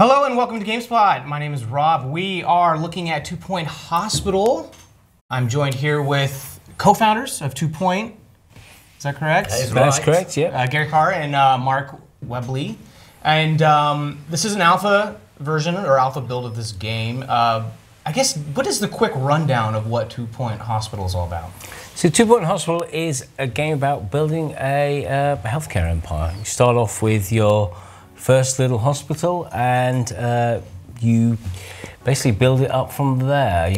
Hello and welcome to GameSpot. My name is Rob. We are looking at 2 Point Hospital. I'm joined here with co-founders of 2 Point. Is that correct? That's correct, yeah. Gary Carr and Mark Webley. And this is an alpha version or alpha build of this game. I guess, what is the quick rundown of what 2 Point Hospital is all about? So 2 Point Hospital is a game about building a healthcare empire. You start off with your first little hospital and you basically build it up from there.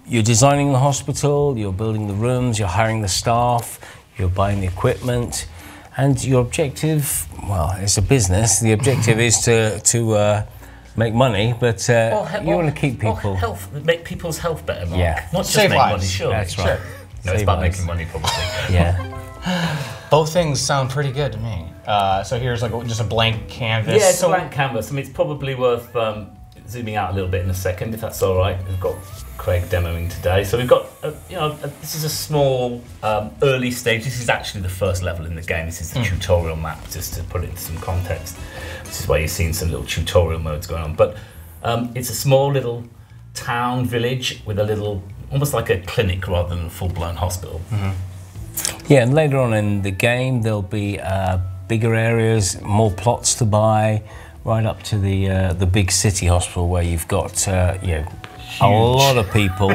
You're designing the hospital, you're building the rooms, you're hiring the staff, you're buying the equipment, and your objective, well, it's a business. The objective is to make money, but you want to keep people... make people's health better, Mark. Yeah. Not just Save make lives. money, sure. That's right. Sure. No, it's about making money, probably. Yeah. Both things sound pretty good to me. So here's like just a blank canvas. Yeah, it's a blank canvas. I mean, it's probably worth zooming out a little bit in a second, if that's all right. We've got Craig demoing today. So we've got, this is a small early stage. This is actually the first level in the game. This is the tutorial map, just to put it into some context. This is where you're seeing some little tutorial modes going on. But it's a small little town village with a little, almost like a clinic rather than a full-blown hospital. Yeah, and later on in the game there'll be bigger areas, more plots to buy, right up to the big city hospital where you've got a lot of people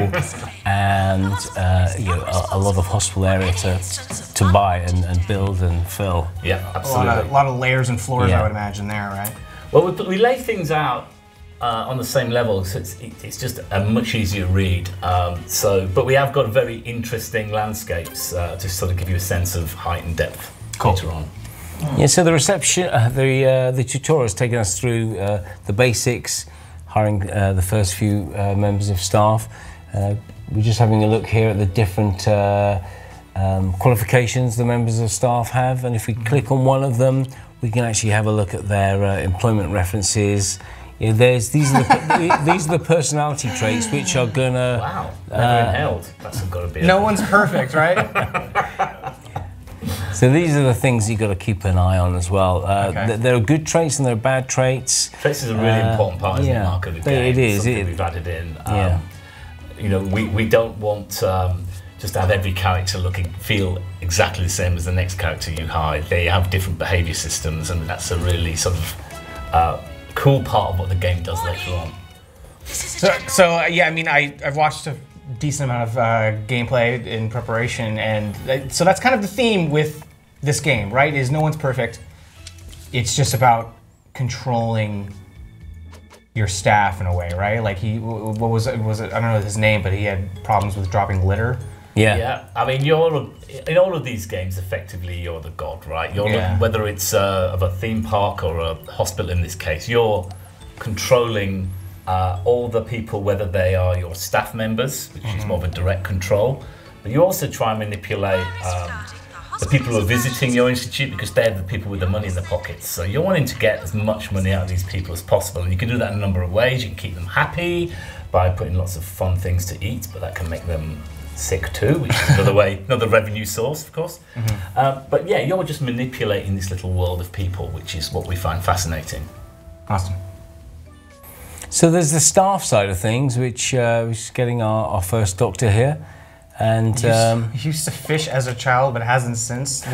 and a lot of hospital area to buy and build and fill. Yeah, absolutely. A lot of layers and floors, Yeah. I would imagine there, right? Well, we lay things out on the same level, so it's just a much easier read. But we have got very interesting landscapes to sort of give you a sense of height and depth later on. Yeah, so the reception, the tutorial has taken us through the basics, hiring the first few members of staff. We're just having a look here at the different qualifications the members of staff have, and if we click on one of them, we can actually have a look at their employment references. You know, these are the personality traits which are gonna. Wow, never inhaled. That's got to be. No one's perfect, right? So these are the things you've got to keep an eye on as well. Okay. There are good traits and there are bad traits. Traits is a really important part, isn't it, Mark, of the game? It is. Something we've added in. Yeah. You know, we don't want just to have every character feel exactly the same as the next character you hire. They have different behaviour systems, and that's a really sort of cool part of what the game does later on. So yeah, I mean, I've watched a decent amount of gameplay in preparation, and so that's kind of the theme with this game, right? Is no one's perfect. It's just about controlling your staff in a way, right? Like what was it? I don't know his name, but he had problems with dropping litter. Yeah. Yeah, I mean, in all of these games, effectively, you're the god, right? Whether it's of a theme park or a hospital in this case, you're controlling all the people, whether they are your staff members, which is more of a direct control, but you also try and manipulate the people who are visiting your institute, because they're the people with the money in their pockets. So you're wanting to get as much money out of these people as possible, and you can do that in a number of ways. You can keep them happy by putting lots of fun things to eat, but that can make them sick too, which is another revenue source, of course. But yeah, you're just manipulating this little world of people, which is what we find fascinating. Awesome. So there's the staff side of things, which is getting our first doctor here. And He used to fish as a child, but hasn't since.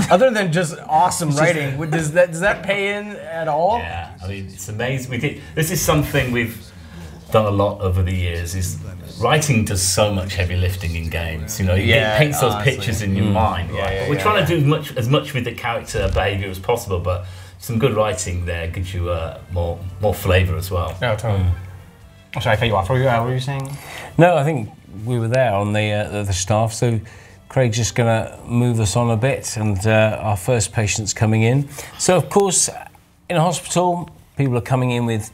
Other than just awesome writing, does that pay in at all? Yeah, I mean, it's amazing. This is something we've done a lot over the years. Is writing does so much heavy lifting in games. You know, it paints those pictures in your mind. Right? But we're trying to do as much with the character behaviour as possible, but some good writing there gives you more flavour as well. No, totally. Oh, sorry, I cut you off. What were you saying? no, I think we were there on the staff. So Craig's just going to move us on a bit, and our first patient's coming in. So of course, in a hospital, people are coming in with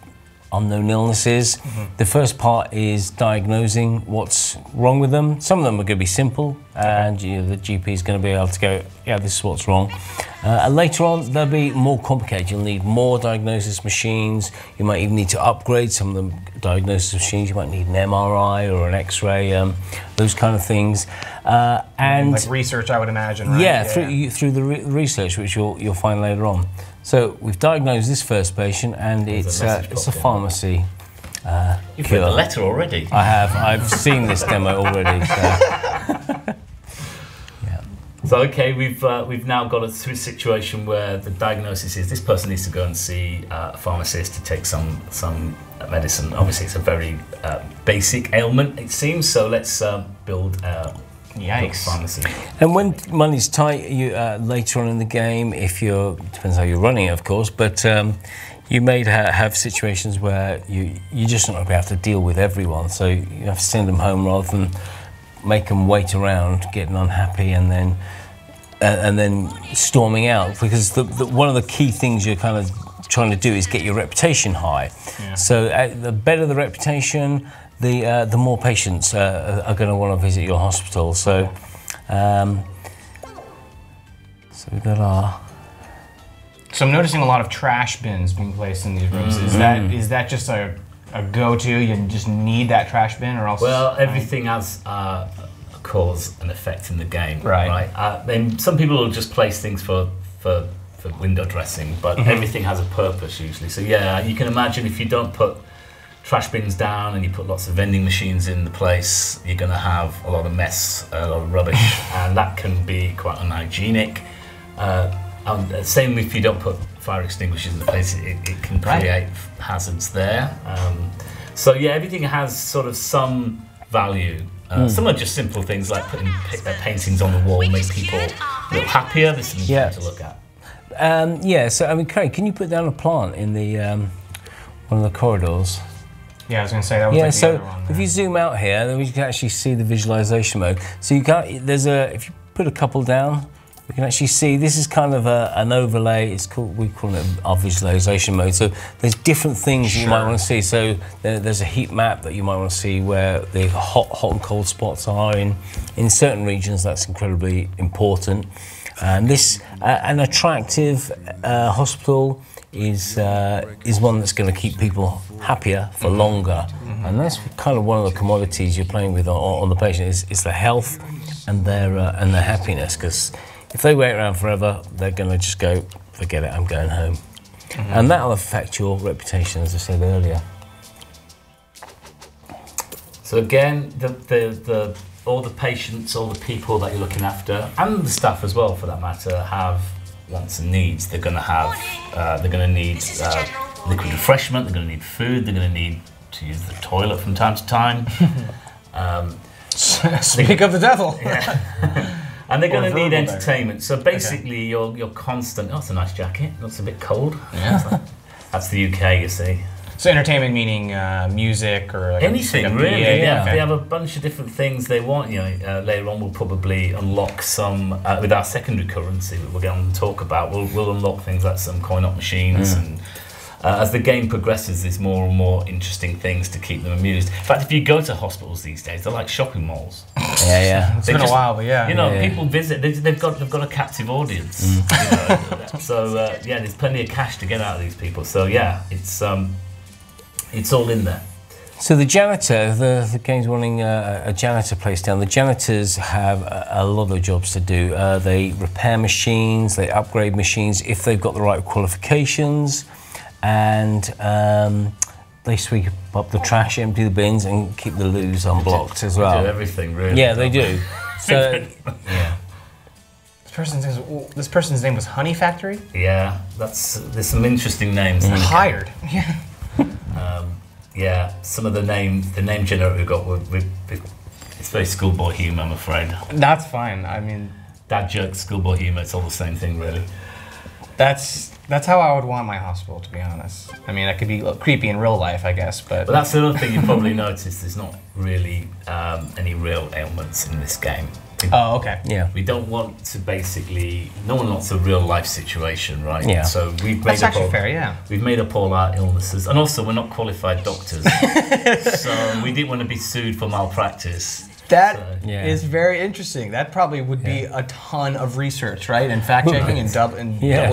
unknown illnesses. The first part is diagnosing what's wrong with them. Some of them are going to be simple, and the GP is going to be able to go, yeah, this is what's wrong. And later on, they'll be more complicated. You'll need more diagnosis machines. You might even need to upgrade some of the diagnosis machines. You might need an MRI or an X-ray, those kind of things. And like research, I would imagine, right? yeah, through the research, which you'll find later on. So we've diagnosed this first patient, and it's a pharmacy. You've read the letter already. I have. I've seen this demo already. So. So okay, we've now got a situation where the diagnosis is this person needs to go and see a pharmacist to take some medicine. Obviously, it's a very basic ailment, it seems. So let's build a pharmacy. And when money's tight, you later on in the game, depends how you're running it, of course, but you may have situations where you just not be able to deal with everyone, so you have to send them home rather than make them wait around, getting unhappy, and then storming out. Because one of the key things you're kind of trying to do is get your reputation high. Yeah. So the better the reputation, the more patients are going to want to visit your hospital. So, so we've got our. So I'm noticing a lot of trash bins being placed in these rooms. Is that just a go-to? You just need that trash bin, or else? Well, everything has a cause and effect in the game, right? Then some people will just place things for window dressing, but everything has a purpose usually. So yeah, you can imagine if you don't put trash bins down and you put lots of vending machines in the place, you're going to have a lot of mess, a lot of rubbish, and that can be quite unhygienic. Same if you don't put fire extinguishers in the place, it can create hazards there. So yeah, everything has sort of some value. Some are just simple things like putting paintings on the wall, make people a little happier. There's something to look at. Yeah, so I mean, Craig, can you put down a plant in the one of the corridors? Yeah, I was going to say that was like the other one. If you zoom out here, then we can actually see the visualization mode. So you can if you put a couple down, we can actually see this is kind of an overlay. We call it our visualization mode. So there's different things you might want to see. So there's a heat map that you might want to see where the hot and cold spots are in certain regions. That's incredibly important. And this an attractive hospital is one that's going to keep people happier for longer. And that's kind of one of the commodities you're playing with on the patient is their health and their happiness. Because if they wait around forever, they're going to just go, forget it, I'm going home. And that'll affect your reputation, as I said earlier. So again, all the patients, all the people that you're looking after, and the staff as well, for that matter, have wants and needs. They're going to need liquid refreshment. They're going to need food. They're going to need to use the toilet from time to time. Speak of the devil. Yeah. And they're going to need entertainment. So basically, you're constant. Oh, that's a nice jacket. That's a bit cold. Yeah. That's the UK, you see. So entertainment meaning music or like anything really. They have a bunch of different things they want. You know, later on we'll probably unlock some with our secondary currency that we're going to talk about. We'll unlock things like some coin-op machines, and as the game progresses, there's more and more interesting things to keep them amused. In fact, if you go to hospitals these days, they're like shopping malls. Yeah. It's been a while, but yeah. You know, people visit. They've got a captive audience. You know, so yeah, there's plenty of cash to get out of these people. So yeah, it's all in there. So the janitor, the game's wanting a janitor placed down. The janitors have a lot of jobs to do. They repair machines, they upgrade machines if they've got the right qualifications, and they sweep up the trash, empty the bins, and keep the loos unblocked as well. They do everything, really. Yeah, they do. So yeah. This person's name was Honey Factory? Yeah, there's some interesting names. Hired. Yeah. Yeah, some of the name generator we got, it's very schoolboy humour, I'm afraid. That's fine. I mean, dad jokes, schoolboy humour, it's all the same thing, really. That's how I would want my hospital, to be honest. I mean, that could be creepy in real life, I guess, but that's the other thing you probably noticed. There's not really any real ailments in this game. Oh, okay. Yeah. We don't want to no one wants a real life situation, right? Yeah. So we've That's actually fair, yeah. We've made up all our illnesses, and also we're not qualified doctors, so we didn't want to be sued for malpractice. That is very interesting. That probably would be a ton of research, right? And fact checking and double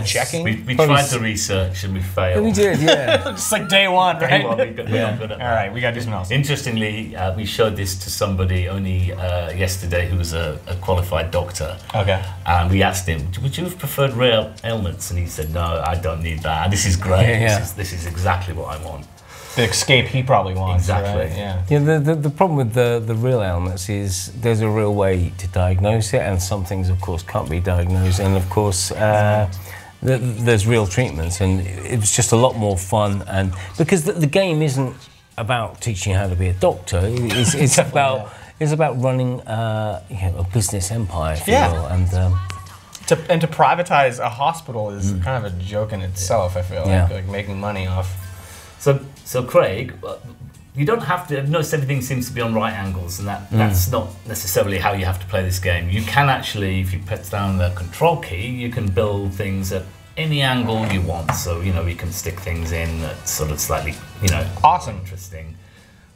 checking. We tried the research and we failed. We did, yeah. Just like day one, right? Day one, we got good at All right, we got to do something else. Interestingly, we showed this to somebody only yesterday who was a qualified doctor. Okay. And we asked him, would you have preferred real ailments? And he said, no, I don't need that. This is great. This is exactly what I want. The escape he probably wants. Exactly. Right? Yeah. Yeah. The problem with the real ailments is there's a real way to diagnose it, and some things, of course, can't be diagnosed. And of course, there's real treatments, and it was just a lot more fun. And because the game isn't about teaching you how to be a doctor, it's about it's about running a business empire, if you will. And to privatize a hospital is kind of a joke in itself. I feel like making money off. So Craig, you don't have to notice everything seems to be on right angles, and that's not necessarily how you have to play this game. You can actually, if you press down the control key, you can build things at any angle you want. So you can stick things in that sort of slightly awesome, interesting.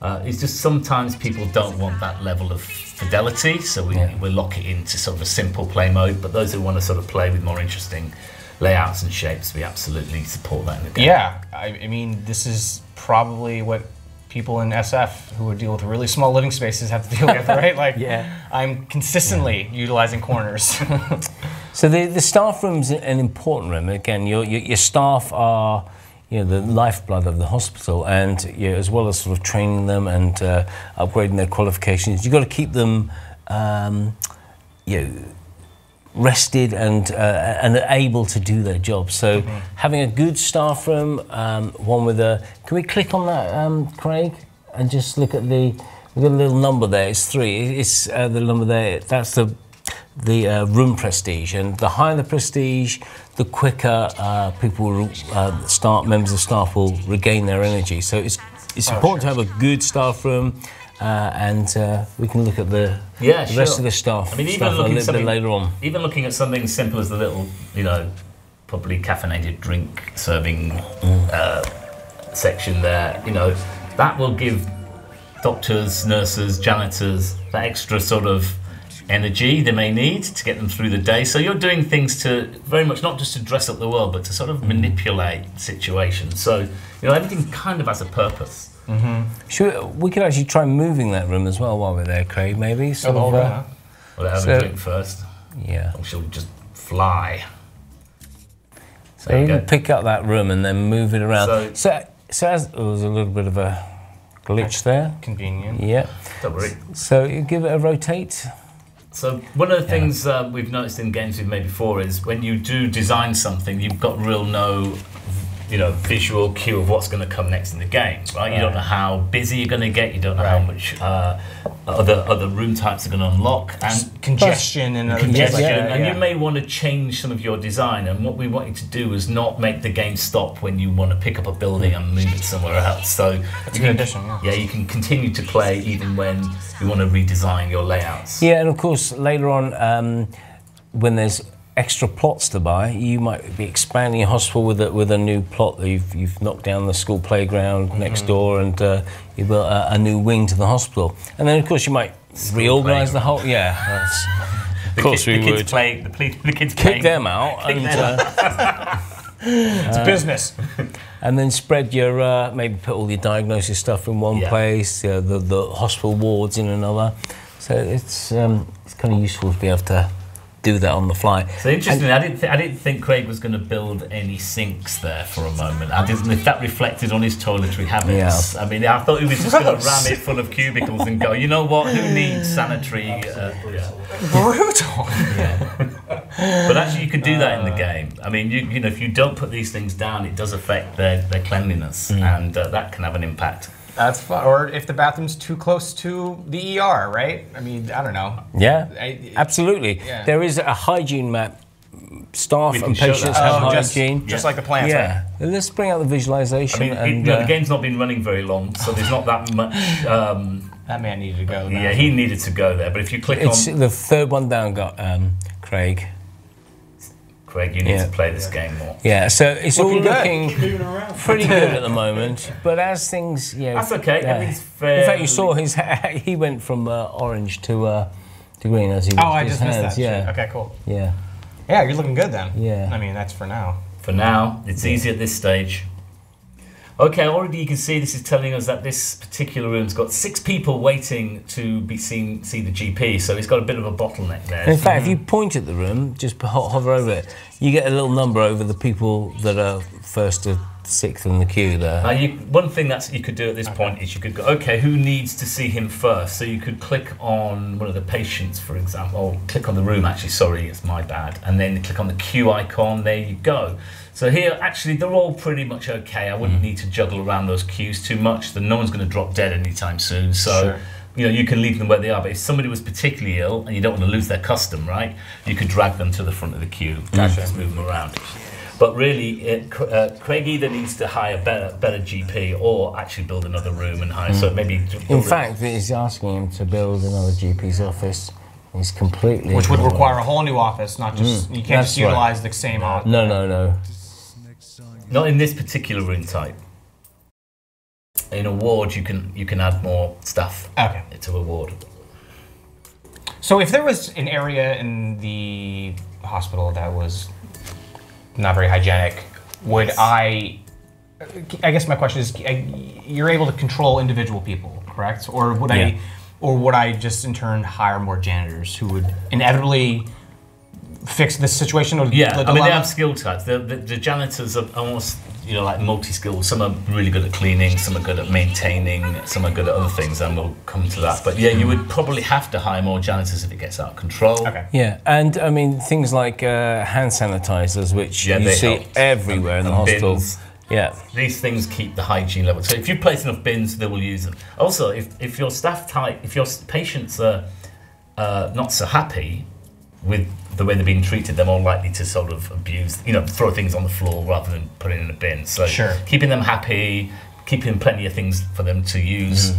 It's just sometimes people don't want that level of fidelity, so we lock it into sort of a simple play mode. But those who want to sort of play with more interesting layouts and shapes, we absolutely support that in the game. Yeah, I mean, this is probably what people in SF who would deal with really small living spaces have to deal with, right? Like, I'm consistently utilizing corners. So the staff room's an important room. Again, your staff are the lifeblood of the hospital, and as well as sort of training them and upgrading their qualifications, you've got to keep them rested and able to do their job. So having a good staff room, one with a... Can we click on that, Craig, and just look at we've got a little number there, it's 3. It's the number there, that's the room prestige, and the higher the prestige, the quicker members of staff will regain their energy. So it's important to have a good staff room. And we can look at the rest of the stuff. I mean, even a little bit later on. Even looking at something as simple as the little, probably caffeinated drink serving section there, that will give doctors, nurses, janitors that extra sort of energy they may need to get them through the day. So you're doing things to very much not just to dress up the world, but to sort of manipulate situations. So everything kind of has a purpose. We could actually try moving that room as well while we're there, Craig, maybe. Well, have a drink first. Yeah. Or she'll just fly. So you can pick up that room and then move it around. So as there was a little bit of a glitch there. Convenient. Yeah. Don't worry. So you give it a rotate. So one of the things we've noticed in games we've made before is when you do design something, you've got no visual cue of what's going to come next in the game, right? You don't know how busy you're going to get. You don't know how much other room types are going to unlock, and congestion and other things like that. And you may want to change some of your design. And what we want you to do is not make the game stop when you want to pick up a building and move it somewhere else. So that's a good addition. You can continue to play even when you want to redesign your layouts. Yeah, and of course later on, when there's extra plots to buy, you might be expanding your hospital with a new plot that you've knocked down the school playground next door, and you've built a new wing to the hospital. And then of course you might reorganise the whole. Yeah, of course we would. The kids kick them out. It's business. And then spread your maybe put all your diagnosis stuff in one place, the hospital wards in another. So it's kind of useful to be able to do that on the fly. So interestingly, I didn't think Craig was going to build any sinks there for a moment. I didn't. If that reflected on his toiletry habits. I mean, I thought he was just going to ram it full of cubicles and go, you know what? Who needs sanitary? Brutal. But actually, you could do that in the game. I mean, if you don't put these things down, it does affect their cleanliness, and that can have an impact. That's fun. Or if the bathroom's too close to the ER, right? I mean, I don't know. Yeah, absolutely. Yeah. There is a hygiene map. Staff and patients have hygiene. Just like the plants, right? Let's bring out the visualization. I mean, the game's not been running very long, so there's not that much... that man needed to go now. Yeah, he needed to go there, but if you click on... It's the third one down, Craig. Craig, you need to play this game more. Yeah, so it's all looking pretty good at the moment. But as things, that's okay. Everything's fair. In fact, you saw his he went from orange to green as he. I just missed that. Yeah. Okay, cool. Yeah. Yeah, you're looking good then. Yeah. I mean, that's for now. For now, it's easy at this stage. Okay, already you can see this is telling us that this particular room's got 6 people waiting to see the GP, so it's got a bit of a bottleneck there. In fact, if you point at the room, just hover over it, you get a little number over the people that are first to 6th in the queue there. One thing that you could do at this point is you could go, okay, who needs to see him first? So you could click on one of the patients, for example, or click on the room, actually, sorry, it's my bad, and then click on the queue icon, there you go. So here, actually, they're all pretty much okay. I wouldn't need to juggle around those queues too much. No one's going to drop dead anytime soon. So, you can leave them where they are. But if somebody was particularly ill and you don't want to lose their custom, right, you could drag them to the front of the queue and just move them around. But really, Craig either needs to hire better GP or actually build another room and hire. So maybe. In fact, he's asking him to build another GP's office. He's completely. Which would require a whole new office, not just you can't just utilize the same office. No. Not in this particular room type. In a ward, you can add more stuff to a ward. So if there was an area in the hospital that was not very hygienic, would I guess my question is, you're able to control individual people, correct? Or would I just in turn hire more janitors who would inevitably fix this situation? Or they have skill types. The janitors are almost like multi-skilled. Some are really good at cleaning, some are good at maintaining, some are good at other things, and we'll come to that. But you would probably have to hire more janitors if it gets out of control. Okay. Yeah, and I mean things like hand sanitizers, which you see everywhere in the hospital. Bins. Yeah. These things keep the hygiene level. So if you place enough bins, they will use them. Also, if your staff type, if your patients are not so happy with the way they're being treated, they're more likely to sort of abuse, throw things on the floor rather than put it in a bin. So keeping them happy, keeping plenty of things for them to use,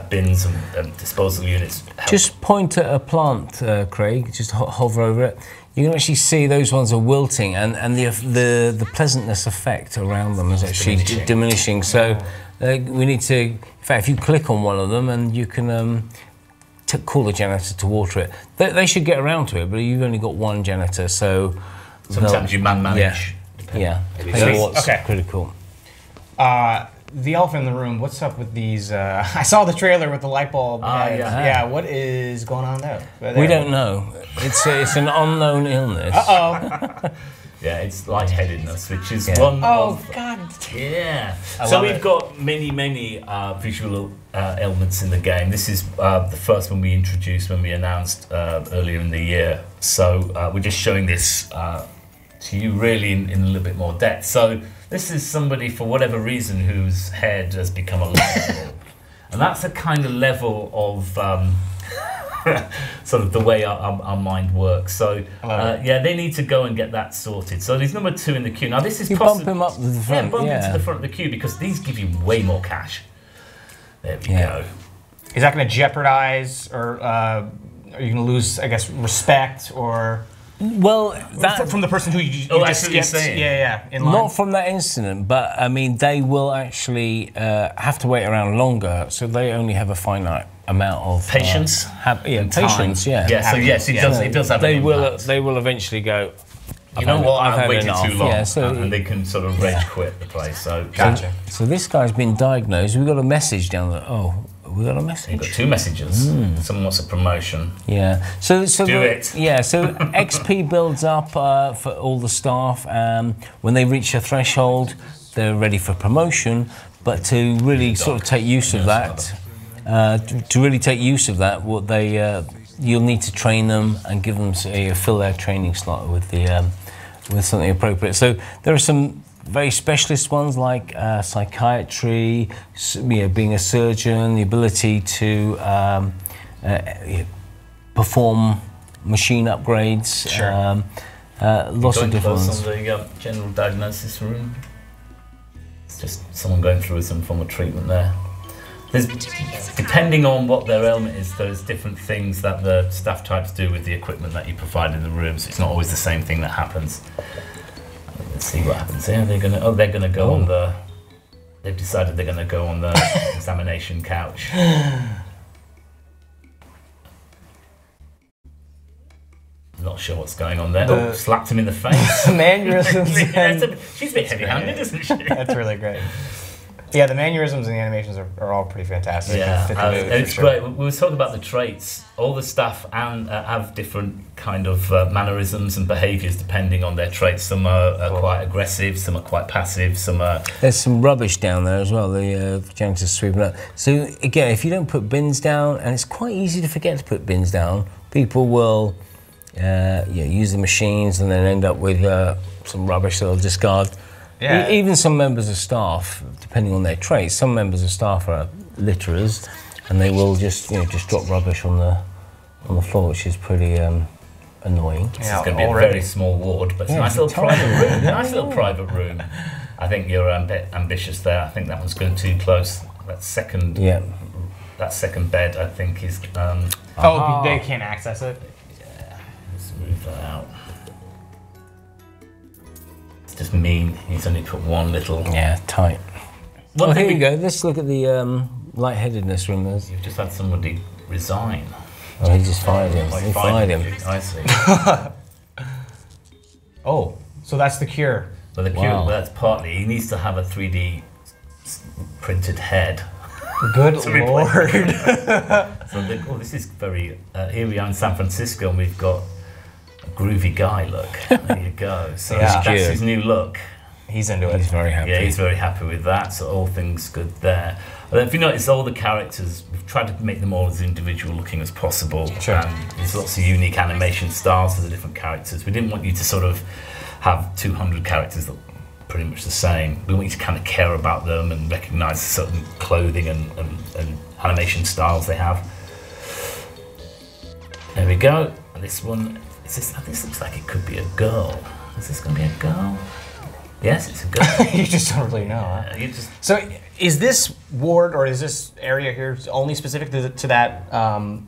bins and disposal units. Just point at a plant, Craig, just hover over it. You can actually see those ones are wilting, and the pleasantness effect around them is actually diminishing. So we need to, in fact, if you click on one of them and you can call the janitor to water it. They should get around to it, but you've only got one janitor, so sometimes you manage. Yeah. What's critical. The elephant in the room, what's up with these? I saw the trailer with the light bulb heads. Yeah, what is going on there? We don't know. It's an unknown illness. Yeah, it's lightheadedness, which is one of... God. Yeah. So we've got many visual elements in the game. This is the first one we introduced when we announced earlier in the year. So we're just showing this to you really in a little bit more depth. So this is somebody, for whatever reason, whose head has become a light bulb. And that's a kind of level of... sort of the way our mind works. So they need to go and get that sorted. So he's number 2 in the queue. Now this is bump him up to the front. Bump him to the front of the queue because these give you way more cash. There we go. Is that going to jeopardize, or are you going to lose, I guess, respect, or? Well, from the person who you just skipped. In line. Not from that incident, but I mean they will actually have to wait around longer, so they only have a finite amount of patience. Patience. Yeah. So yes, it does have. They will eventually go. You know what? I've waited too long. Yeah, and they can sort of rage quit the place. So gotcha. So this guy's been diagnosed. We got a message down there. Oh, we got a message. You've got 2 messages. Someone wants a promotion. Yeah. So do it. Yeah. So XP builds up for all the staff. When they reach a threshold, they're ready for promotion. But to really sort of take use of that, what they you'll need to train them and give them fill their training slot with with something appropriate. So there are some very specialist ones like psychiatry, being a surgeon, the ability to perform machine upgrades. Lots of different ones. On the general diagnosis room. It's just someone going through some form of treatment there. depending on what their ailment is, there's different things that the staff types do with the equipment that you provide in the rooms. It's not always the same thing that happens. Let's see what happens here. They're gonna go on the. They've decided they're gonna go on the examination couch. Not sure what's going on there. Slapped him in the face. Mannerisms. She's a bit heavy-handed, isn't she? That's really great. Yeah, the mannerisms and the animations are all pretty fantastic. Yeah, Fit the mood, it's for sure. great. We were talking about the traits. All the staff have different kind of mannerisms and behaviours depending on their traits. Some are quite aggressive, some are quite passive, some are... There's some rubbish down there as well, the janitors sweeping up. So again, if you don't put bins down, and it's quite easy to forget to put bins down, people will use the machines and then end up with some rubbish they'll discard. Yeah. Even some members of staff, depending on their traits, some members of staff are litterers, and they will just drop rubbish on the floor, which is pretty annoying. This is going to be a very small ward, but it's a nice little private room. Nice little private room. I think you're a bit ambitious there. I think that one's going too close. That second bed, I think, is. They can't access it. Yeah, let's move that out. Just mean. He's only put one little. Yeah, tight. Well, here we go. Let's look at the lightheadedness room. You've just had somebody resign. Oh, he just fired him. He fired him. I see. Oh, so that's the cure. But the cure, that's partly. He needs to have a 3D printed head. Good lord. So this is very. Here we are in San Francisco, and we've got. Groovy guy look. There you go. So that's his new look. He's into it. He's very happy. Yeah, he's very happy with that. So all things good there. And if you notice, all the characters, we've tried to make them all as individual looking as possible. Sure. And there's lots of unique animation styles for the different characters. We didn't want you to sort of have 200 characters that are pretty much the same. We want you to kind of care about them and recognise certain clothing and animation styles they have. There we go. And this one. This looks like it could be a girl. Is this going to be a girl? Yes, it's a girl. You just don't really know, huh? So is this ward or is this area here only specific to that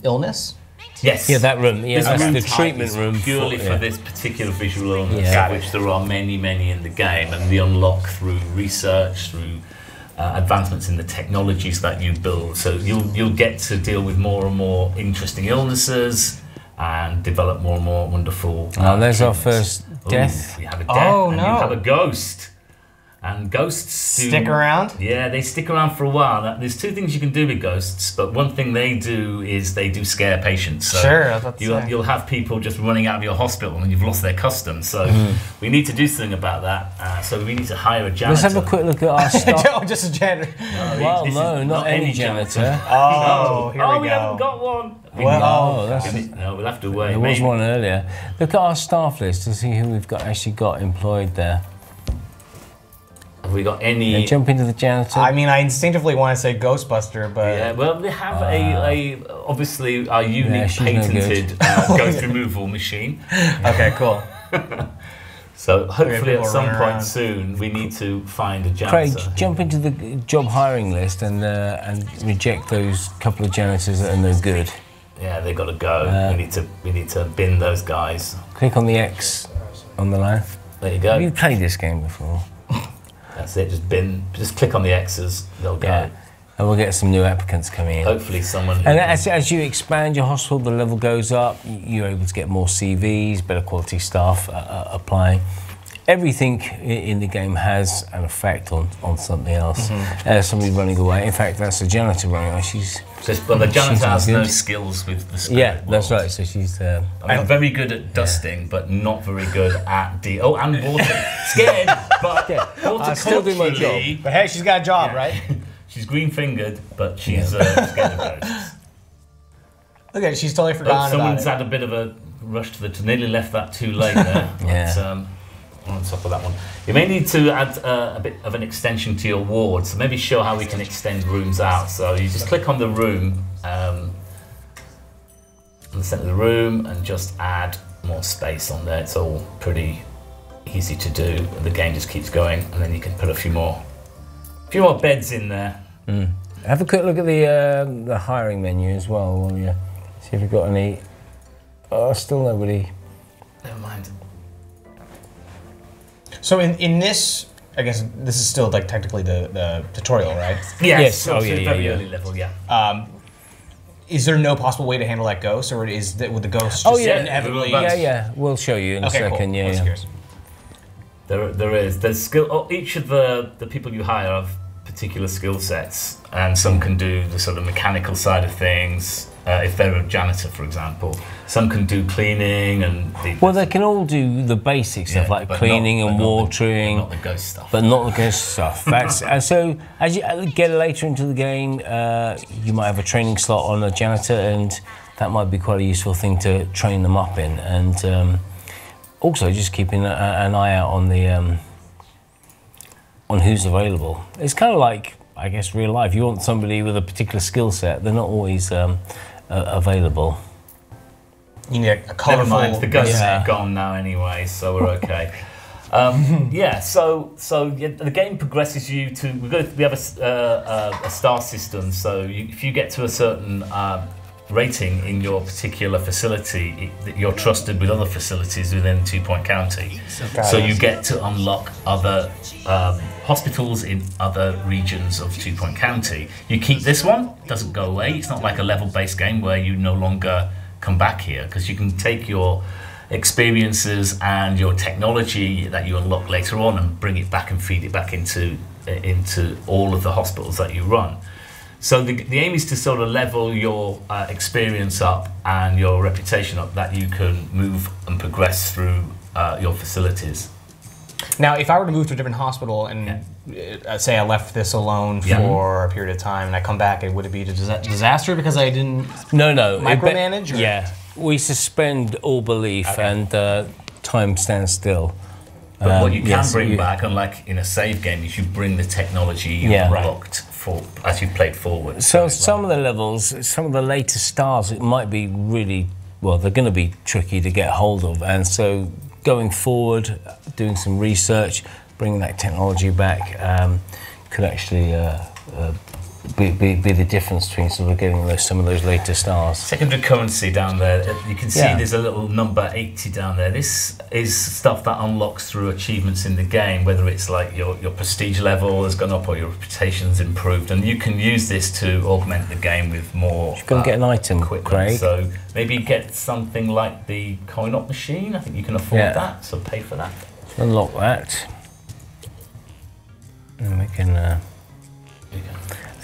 illness? Yes. Yeah, that room. Yeah, that's the treatment room. Purely for this particular visual illness, which there are many, many in the game, and we unlock through research, through advancements in the technologies that you build. So you'll get to deal with more and more interesting illnesses. And develop more and more wonderful. There's our first death. We have a death. And you have a ghost. And ghosts stick around? Yeah, they stick around for a while. There's two things you can do with ghosts, but one thing they do is they do scare patients. So sure, you'll have people just running out of your hospital and you've lost their custom. So we need to do something about that. So we need to hire a janitor. Let's have a quick look at our stuff. Just a janitor. No, not any janitor. Oh, here we go. We haven't got one. We'll have to wait. There was one earlier. Look at our staff list to see who we've actually got employed there. Have we got any? Jump into the janitor. I mean, I instinctively want to say Ghostbuster, but yeah. Well, they have obviously our unique patented ghost removal machine. Okay, cool. So hopefully at some point soon we need to find a janitor. Craig, jump into the job hiring list and reject those couple of janitors that are no good. Yeah, they've got to go. We need to bin those guys. Click on the X on the left. There you go. Have you played this game before? That's it. Just click on the X's. They'll go. Yeah. And we'll get some new applicants coming in. Hopefully someone... And as you expand your hospital, the level goes up, you're able to get more CVs, better quality staff applying. Everything in the game has an effect on something else. Somebody running away. In fact, that's the janitor running away. But the janitor has no skills with the spirit world. That's right. So she's... I'm very good at dusting, but not very good at... and water. Scared, but I still do my job. But hey, she's got a job, right? She's green-fingered, but she's scared of ghosts. Look at it, she's totally forgotten about it. Someone's had a bit of a rush to the... Nearly left that too late there. But, on top of that one, you may need to add a bit of an extension to your ward. So maybe show how we can extend rooms out. So you just click on the room, in the centre of the room, and just add more space on there. It's all pretty easy to do. The game just keeps going, and then you can put a few more beds in there. Have a quick look at the hiring menu as well. Will you see if you've got any? Oh, still nobody. Never mind. So in this, I guess this is still like technically the tutorial, right? Yes. Oh, yeah, very yeah. early level, yeah. Is there no possible way to handle that ghost, or is that with the ghost? Oh just yeah, inevitably? yeah. We'll show you in a second. Cool. Yeah, That's yeah. curious. There is. There's skill. Oh, each of the people you hire have particular skill sets, and some can do the sort of mechanical side of things. If they're a janitor, for example, some can do cleaning and. Well, they can all do the basic stuff like cleaning and watering, not the ghost stuff. but not the ghost stuff. That's so. As you get later into the game, you might have a training slot on a janitor, and that might be quite a useful thing to train them up in. And also, just keeping an eye out on the on who's available. It's kind of like, I guess, real life. You want somebody with a particular skill set; they're not always available. You need a colorful. Never mind, the ghosts are gone now anyway, so we're okay. The game progresses you to. We have a star system, so if you get to a certain rating in your particular facility, you're trusted with other facilities within 2 Point County. So you get to unlock other hospitals in other regions of 2 Point County. You keep this one, it doesn't go away. It's not like a level-based game where you no longer come back here, because you can take your experiences and your technology that you unlock later on and bring it back and feed it back into all of the hospitals that you run. So the aim is to sort of level your experience up and your reputation up, that you can move and progress through your facilities. Now, if I were to move to a different hospital and say I left this alone for a period of time and I come back, would it be a disaster because I didn't micromanage? Yeah, we suspend all belief and time stands still. But what you can bring back, unlike in a save game, is you bring the technology you've unlocked as you played forward. So some of the levels, some of the later stars, it might be really, well, they're going to be tricky to get hold of. And so going forward, doing some research, bringing that technology back could actually be the difference between sort of getting some of those later stars. Secondary currency down there, you can see there's a little number 80 down there. This is stuff that unlocks through achievements in the game, whether it's like your prestige level has gone up or your reputation's improved, and you can use this to augment the game with more. You've got to get an item, equipment. Craig. So maybe get something like the coin-op machine. I think you can afford that, so pay for that. Unlock that. And we can...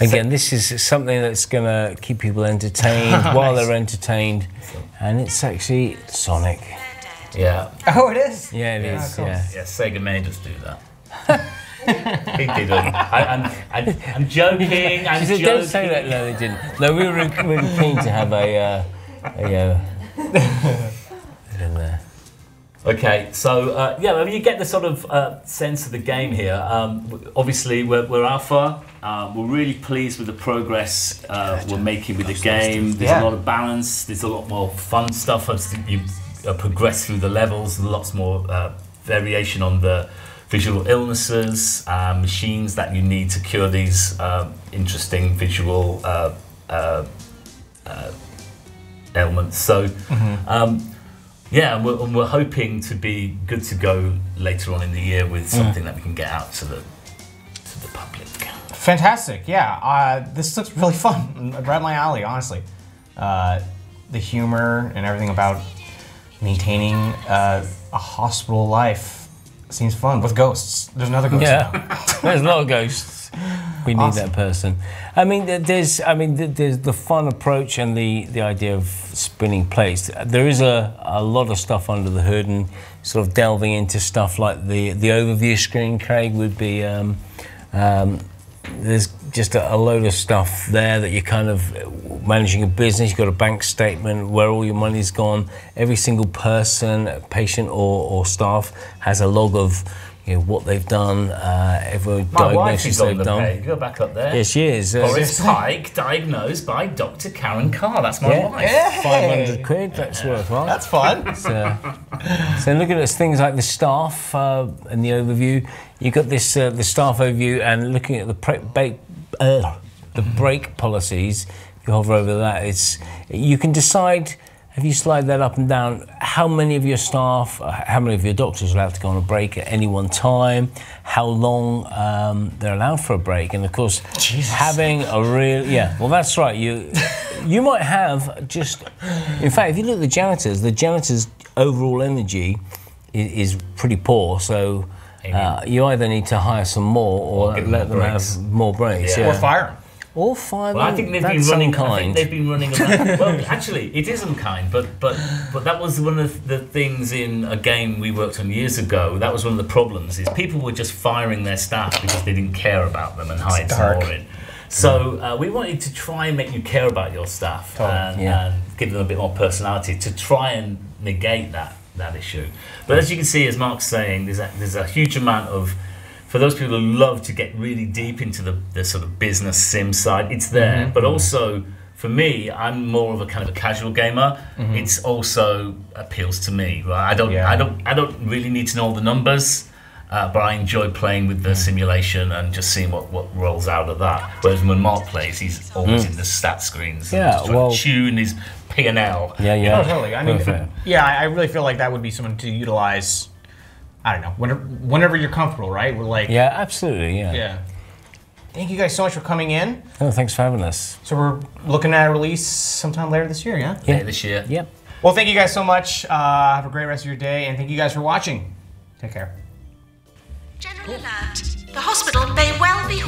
Again, this is something that's going to keep people entertained while they're entertained, and it's actually Sonic. Yeah. Oh, it is? Yeah, it is, cool. Yeah, Sega made us do that. He didn't. I'm joking, I'm joking. Don't say that, no, they didn't. No, we were really keen to have a in there. Okay, so you get the sort of sense of the game here. Obviously, we're alpha. We're really pleased with the progress we're making with the game. There's a lot of balance. There's a lot more fun stuff as you progress through the levels. Lots more variation on the visual illnesses, machines that you need to cure these interesting visual ailments. So. Yeah, and we're hoping to be good to go later on in the year with something that we can get out to the public. Fantastic, yeah. This looks really fun, right my alley, honestly. The humor and everything about maintaining a hospital life seems fun with ghosts. There's another ghost now. There's a lot of ghosts. We need that person. I mean, there's the fun approach and the idea of spinning plates. There is a lot of stuff under the hood, and sort of delving into stuff like the overview screen, Craig, would be. There's just a load of stuff there that you're kind of managing a business. You've got a bank statement where all your money's gone. Every single person, patient or staff, has a log of what they've done, every diagnosis they've done. Page. Go back up there. Yes, she is. Boris Pike, diagnosed by Dr. Karen Carr. That's my wife. Yeah. 500 quid, that's worthwhile. That's fun. So look at this, things like the staff and the overview. You've got this the staff overview, and looking at the the break policies, if you hover over that, you can decide, if you slide that up and down, how many of your staff, how many of your doctors are allowed to go on a break at any one time, how long they're allowed for a break, and of course, having a real, well, that's right, you might have just, in fact, if you look at the janitors' overall energy is pretty poor, so you either need to hire some more or let them have more breaks. Or fire them. Or fire them. Well, I think they've been running. I think they've been running around. Well, actually, it is unkind, but that was one of the things in a game we worked on years ago. That was one of the problems: is people were just firing their staff because they didn't care about them and hired some more in. So we wanted to try and make you care about your staff and give them a bit more personality to try and negate that issue. But as you can see, as Mark's saying, there's a huge amount of, for those people who love to get really deep into the sort of business sim side, it's there. But also, for me, I'm more of a kind of a casual gamer. It's also appeals to me. Right? I don't really need to know all the numbers, but I enjoy playing with the simulation and just seeing what rolls out of that. Whereas when Mark plays, he's always in the stat screens. Just trying to tune his P&L. Oh, totally. I mean, I really feel like that would be someone to utilize. I don't know. Whenever you're comfortable, right? We're like. Yeah, absolutely. Yeah. Thank you guys so much for coming in. Oh, thanks for having us. So we're looking at a release sometime later this year, yeah? Yeah, this year. Yep. Well, thank you guys so much. Have a great rest of your day, and thank you guys for watching. Take care. General alert. The hospital may well be